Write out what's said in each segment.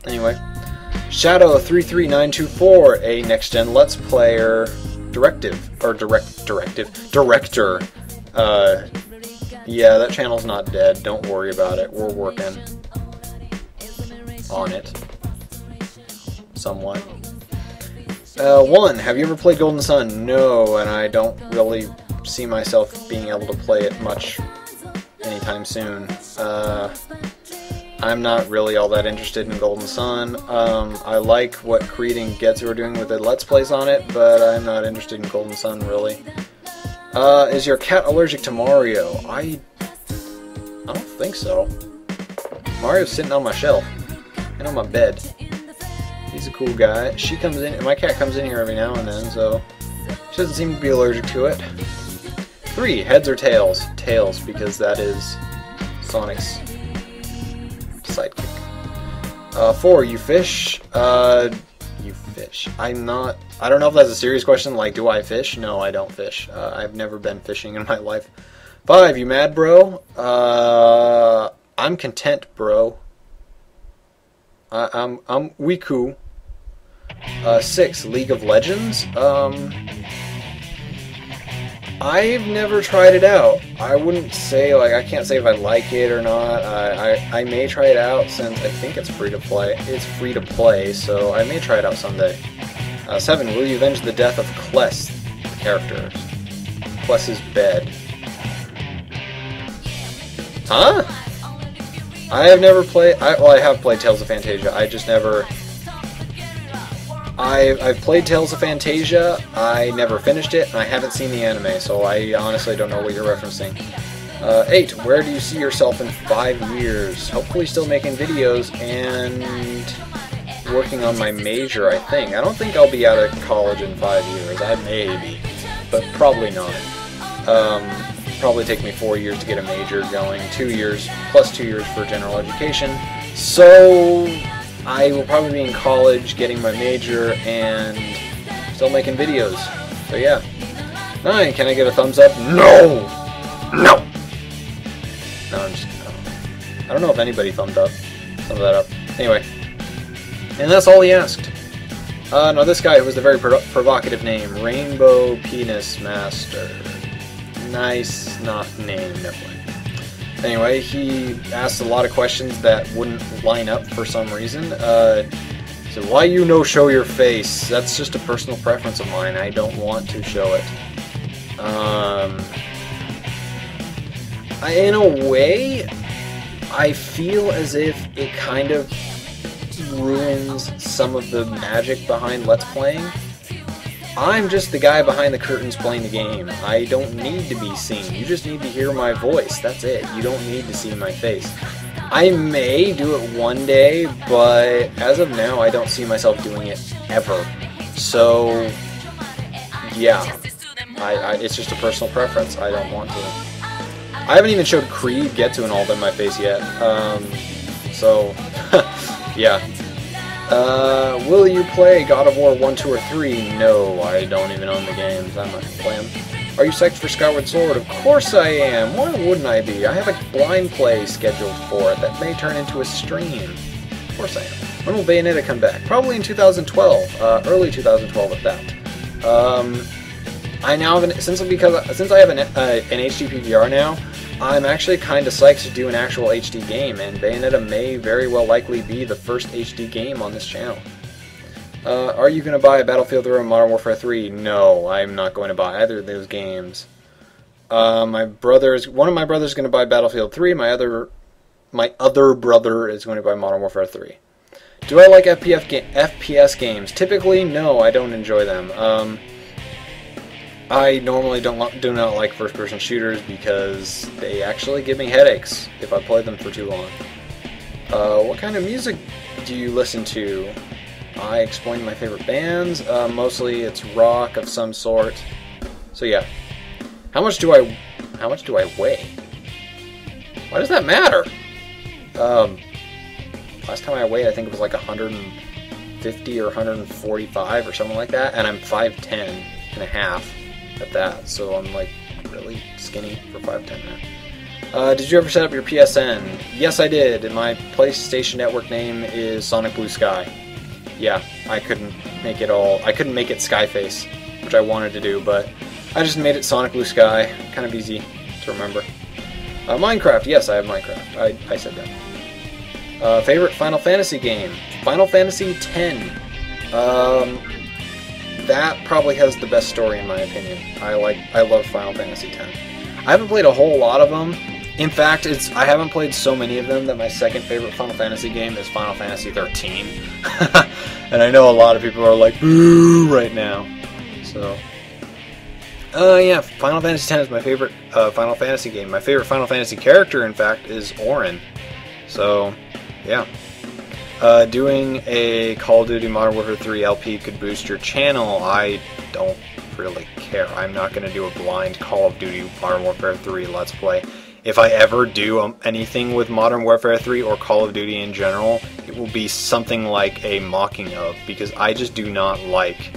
Anyway, Shadow33924, a next gen Let's Player director. Yeah, that channel's not dead. Don't worry about it. We're working on it somewhat. 1. Have you ever played Golden Sun? No, and I don't really see myself being able to play it much anytime soon. I'm not really all that interested in Golden Sun. I like what Creed and Getsu are doing with the Let's Plays on it, but I'm not interested in Golden Sun, really. Is your cat allergic to Mario? I don't think so. Mario's sitting on my shelf and on my bed. He's a cool guy. She comes in, my cat comes in here every now and then, so she doesn't seem to be allergic to it. 3. Heads or tails? Tails, because that is Sonic's sidekick. 4. You fish? You fish. I don't know if that's a serious question, like, do I fish? No, I don't fish. I've never been fishing in my life. 5. You mad, bro? I'm content, bro. I'm Wiku. 6. League of Legends? I've never tried it out. I wouldn't say, like, I can't say if I like it or not. I may try it out since I think it's free to play. It's free to play, so I may try it out someday. 7. Will you avenge the death of Kless, the character? Kless's bed. Huh? I have never played... Well, I have played Tales of Fantasia. I just never... I've played Tales of Fantasia, I never finished it, and I haven't seen the anime, so I honestly don't know what you're referencing. 8. Where do you see yourself in 5 years? Hopefully still making videos and working on my major, I think. I don't think I'll be out of college in 5 years. I may be, but probably not. Probably take me 4 years to get a major going, 2 years, plus 2 years for general education. So I will probably be in college, getting my major, and still making videos. So yeah. 9. Can I get a thumbs up? No! No! No, I'm just... I don't know if anybody thumbed that up. Anyway. And that's all he asked. No, this guy was a very provocative name. Rainbow Penis Master. Nice, not name, never mind. Anyway, he asked a lot of questions that wouldn't line up for some reason. So why you no show your face? That's just a personal preference of mine. I don't want to show it. In a way, I feel as if it kind of ruins some of the magic behind Let's Playing. I'm just the guy behind the curtains playing the game. I don't need to be seen. You just need to hear my voice. That's it. You don't need to see my face. I may do it one day, but as of now, I don't see myself doing it ever. So, yeah. It's just a personal preference. I don't want to. I haven't even showed Creed, Getsu, and all of them my face yet. So, yeah. Will you play God of War 1, 2, or 3? No, I don't even own the games. I'm not going to play them. Are you psyched for Skyward Sword? Of course I am. Why wouldn't I be? I have a blind play scheduled for it that may turn into a stream. Of course I am. When will Bayonetta come back? Probably in 2012. Early 2012 at that. I now have since I have an HD PVR now, I'm actually kind of psyched to do an actual HD game, and Bayonetta may very well likely be the first HD game on this channel. Are you going to buy a Battlefield 3 or Modern Warfare 3? No, I'm not going to buy either of those games. One of my brothers is going to buy Battlefield 3. My other brother is going to buy Modern Warfare 3. Do I like FPS games? Typically, no, I don't enjoy them. I normally do not like first-person shooters because they actually give me headaches if I play them for too long. What kind of music do you listen to? I explained my favorite bands. Mostly it's rock of some sort. So yeah. How much do I weigh? Why does that matter? Last time I weighed, I think it was like 150 or 145 or something like that, and I'm 5'10 and a half at that, so I'm like really skinny for 5'10 and a half. Did you ever set up your PSN? Yes, I did. And my PlayStation Network name is Sonic Blue Sky. Yeah, I couldn't make it Skyface, which I wanted to do, but I just made it Sonic Blue Sky. Kind of easy to remember. Minecraft. Yes, I have Minecraft. I said that. Favorite Final Fantasy game? Final Fantasy X. That probably has the best story in my opinion. I love Final Fantasy X. I haven't played a whole lot of them. In fact, I haven't played so many of them that my second favorite Final Fantasy game is Final Fantasy 13. And I know a lot of people are like, boo, right now. So, yeah, Final Fantasy X is my favorite Final Fantasy game. My favorite Final Fantasy character, in fact, is Auron. So, yeah. Doing a Call of Duty Modern Warfare 3 LP could boost your channel. I don't really care. I'm not going to do a blind Call of Duty Modern Warfare 3 Let's Play. If I ever do anything with Modern Warfare 3 or Call of Duty in general, it will be something like a mocking of, because I just do not like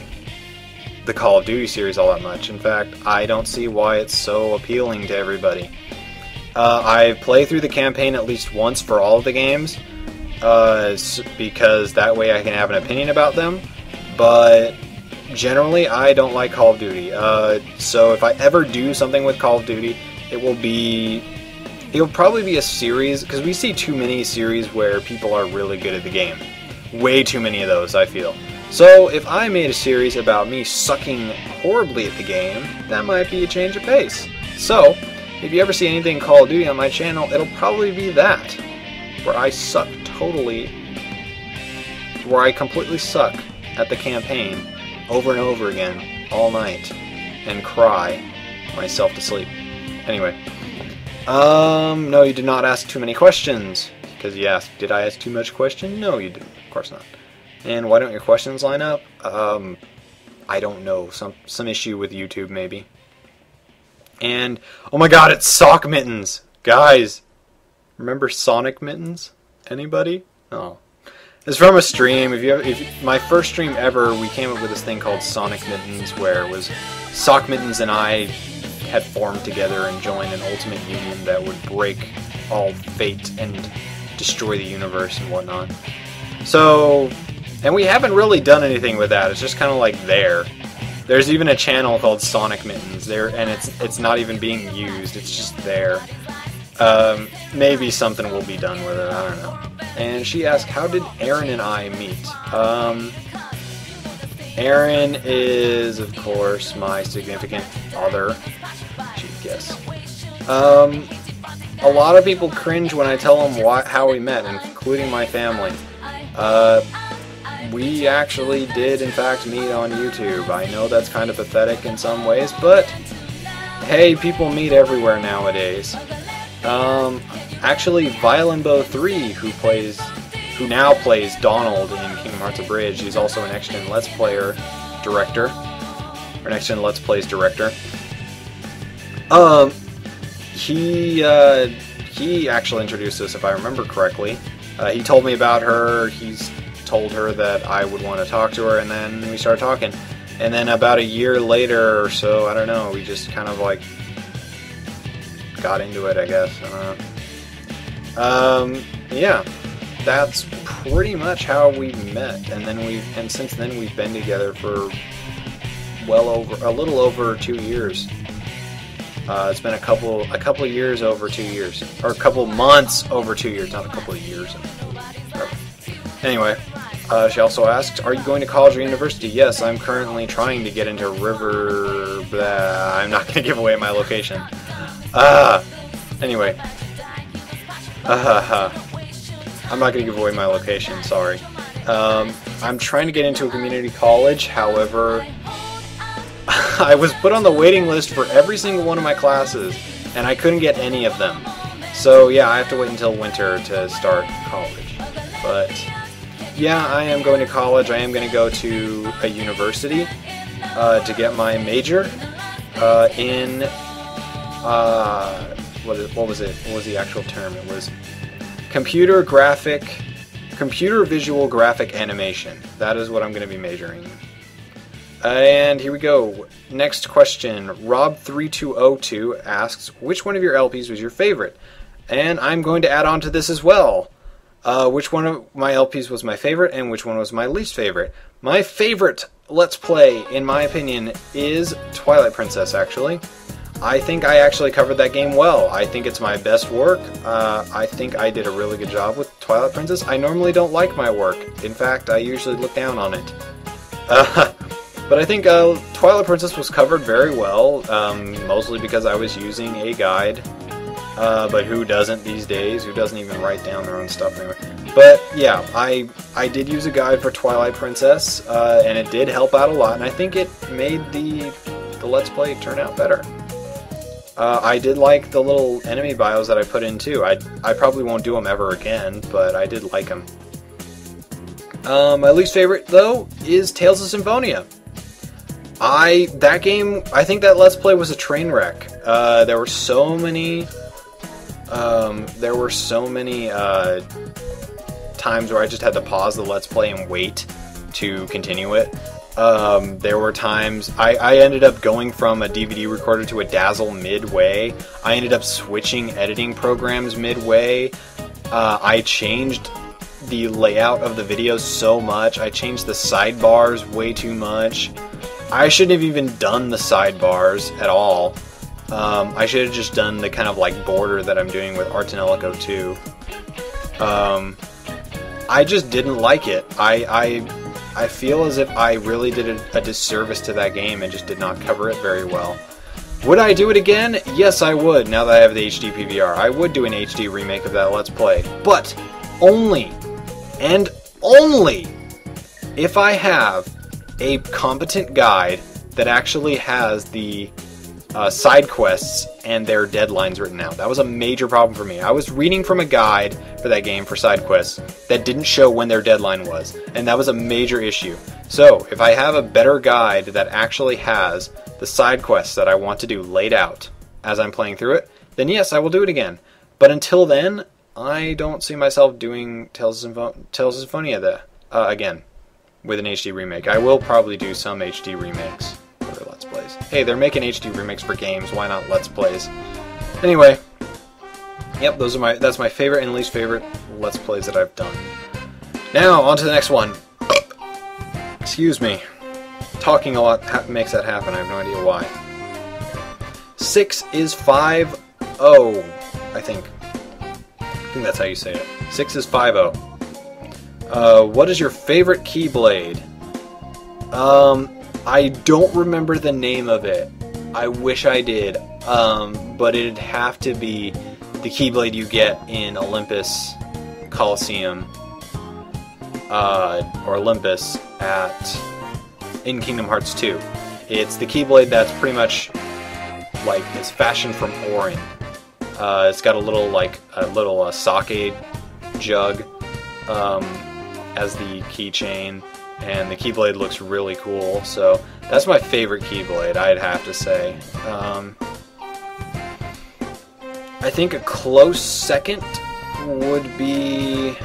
the Call of Duty series all that much. In fact, I don't see why it's so appealing to everybody. I play through the campaign at least once for all of the games, because that way I can have an opinion about them, but generally I don't like Call of Duty. So if I ever do something with Call of Duty, it'll probably be a series, because we see too many series where people are really good at the game. Way too many of those, I feel. So if I made a series about me sucking horribly at the game, that might be a change of pace. So, if you ever see anything Call of Duty on my channel, it'll probably be that, where I suck totally, where I completely suck at the campaign over and over again, all night, and cry myself to sleep. Anyway, no, you did not ask too many questions, because you asked, did I ask too much question? No, you didn't, of course not. And why don't your questions line up? I don't know, some issue with YouTube maybe. And, oh my god, it's Sock Mittens! Guys, remember Sonic Mittens? Anybody? Oh. It's from a stream. My first stream ever, we came up with this thing called Sonic Mittens, where it was Sock Mittens and I had formed together and joined an ultimate union that would break all fate and destroy the universe and whatnot. So, and we haven't really done anything with that. It's just kind of like there. There's even a channel called Sonic Mittens there, and it's not even being used. It's just there. Maybe something will be done with it. I don't know. And she asked, how did Aaron and I meet? Aaron is, of course, my significant other. She'd guess. A lot of people cringe when I tell them how we met, including my family. We actually did, in fact, meet on YouTube. I know that's kind of pathetic in some ways, but hey, people meet everywhere nowadays. Actually, Violinbow3, who now plays Donald in Kingdom Hearts Abridged, he's also an Next Gen Let's Player director, or Next Gen Let's Plays director. He actually introduced us, if I remember correctly. He told me about her. He's told her that I would want to talk to her, and then we started talking. And then about a year later or so, I don't know, we just kind of like got into it, I guess. I don't know. Yeah, that's pretty much how we met, and since then we've been together for a little over 2 years. It's been a couple of years over 2 years, or a couple months over 2 years, not a couple of years. Anyway, she also asks, are you going to college or university? Yes, I'm currently trying to get into River... I'm not going to give away my location. Anyway. I'm not going to give away my location, sorry. I'm trying to get into a community college, however, I was put on the waiting list for every single one of my classes, and I couldn't get any of them. So yeah, I have to wait until winter to start college. But yeah, I am going to college. I am going to go to a university to get my major in what was it? What was the actual term? It was computer visual graphic animation. That is what I'm going to be majoring in. And here we go. Next question. Rob3202 asks, which one of your LPs was your favorite? And I'm going to add on to this as well. Which one of my LPs was my favorite and which one was my least favorite? My favorite Let's Play, in my opinion, is Twilight Princess, actually. I think I actually covered that game well. I think it's my best work. I think I did a really good job with Twilight Princess. I normally don't like my work. In fact, I usually look down on it. But I think Twilight Princess was covered very well, mostly because I was using a guide. But who doesn't these days? Who doesn't even write down their own stuff anyway? But yeah, I did use a guide for Twilight Princess, and it did help out a lot, and I think it made the Let's Play turn out better. I did like the little enemy bios that I put in too. I probably won't do them ever again, but I did like them. My least favorite, though, is Tales of Symphonia. That game, I think that Let's Play was a train wreck. There were so many times where I just had to pause the Let's Play and wait to continue it. There were times I ended up going from a DVD recorder to a Dazzle midway. I ended up switching editing programs midway. I changed the layout of the videos so much. I changed the sidebars way too much. I shouldn't have even done the sidebars at all. I should have just done the kind of like border that I'm doing with Ars Tonelico 2. I just didn't like it. I feel as if I really did a disservice to that game and just did not cover it very well. Would I do it again? Yes, I would, now that I have the HD PVR. I would do an HD remake of that Let's Play. But only, and only, if I have a competent guide that actually has the side quests and their deadlines written out. That was a major problem for me. I was reading from a guide for that game for side quests that didn't show when their deadline was, and that was a major issue. So, if I have a better guide that actually has the side quests that I want to do laid out as I'm playing through it, then yes, I will do it again. But until then, I don't see myself doing Tales of Symphonia again with an HD remake. I will probably do some HD remakes for Let's Plays. Hey, they're making HD remakes for games, why not Let's Plays? Anyway, yep, that's my favorite and least favorite Let's Plays that I've done. Now, on to the next one. Excuse me. Talking a lot makes that happen, I have no idea why. 6 is 5-0, I think. I think that's how you say it. 6 is 5-0. What is your favorite Keyblade? I don't remember the name of it. I wish I did. But it'd have to be the Keyblade you get in Olympus Coliseum. Or Olympus in Kingdom Hearts 2. It's the Keyblade that's pretty much like it's fashioned from Orin. It's got a little sake jug as the keychain, and the Keyblade looks really cool. So that's my favorite Keyblade, I'd have to say. I think a close second would be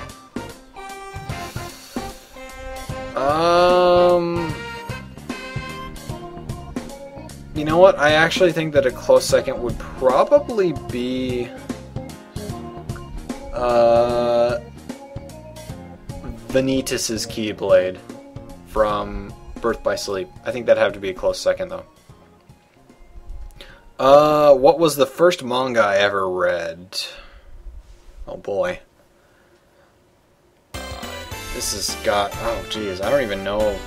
you know what? I actually think that a close second would probably be Vanitas' Keyblade from Birth by Sleep. I think that'd have to be a close second, though. What was the first manga I ever read? Oh boy. This has got... Oh geez, I don't even know.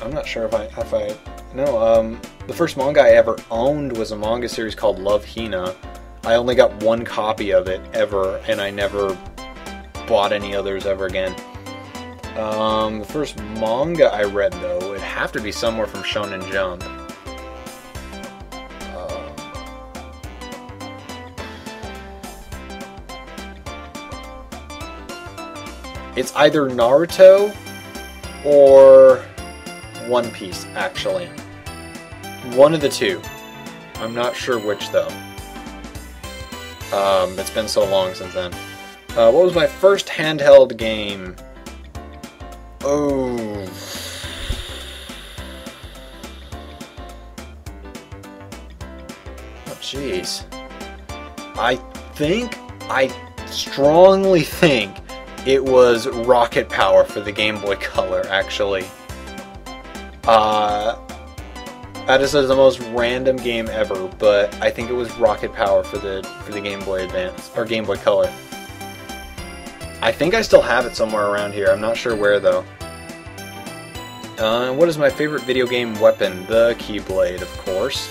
I'm not sure if I know. The first manga I ever owned was a manga series called Love Hina. I only got one copy of it ever, and I never bought any others ever again. The first manga I read, though, would have to be somewhere from Shonen Jump. It's either Naruto or One Piece, actually. One of the two. I'm not sure which, though. It's been so long since then. What was my first handheld game? Oh. jeez. I strongly think it was Rocket Power for the Game Boy Color, actually. That is the most random game ever, but I think it was Rocket Power for the Game Boy Advance, or Game Boy Color. I think I still have it somewhere around here. I'm not sure where, though. What is my favorite video game weapon? The Keyblade, of course.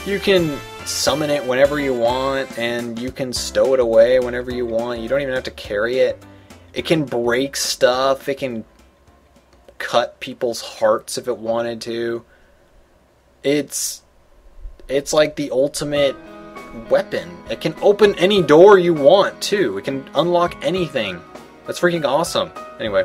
You can summon it whenever you want, and you can stow it away whenever you want. You don't even have to carry it. It can break stuff. It can cut people's hearts if it wanted to. It's like the ultimate weapon. It can open any door you want, too. It can unlock anything. That's freaking awesome. Anyway.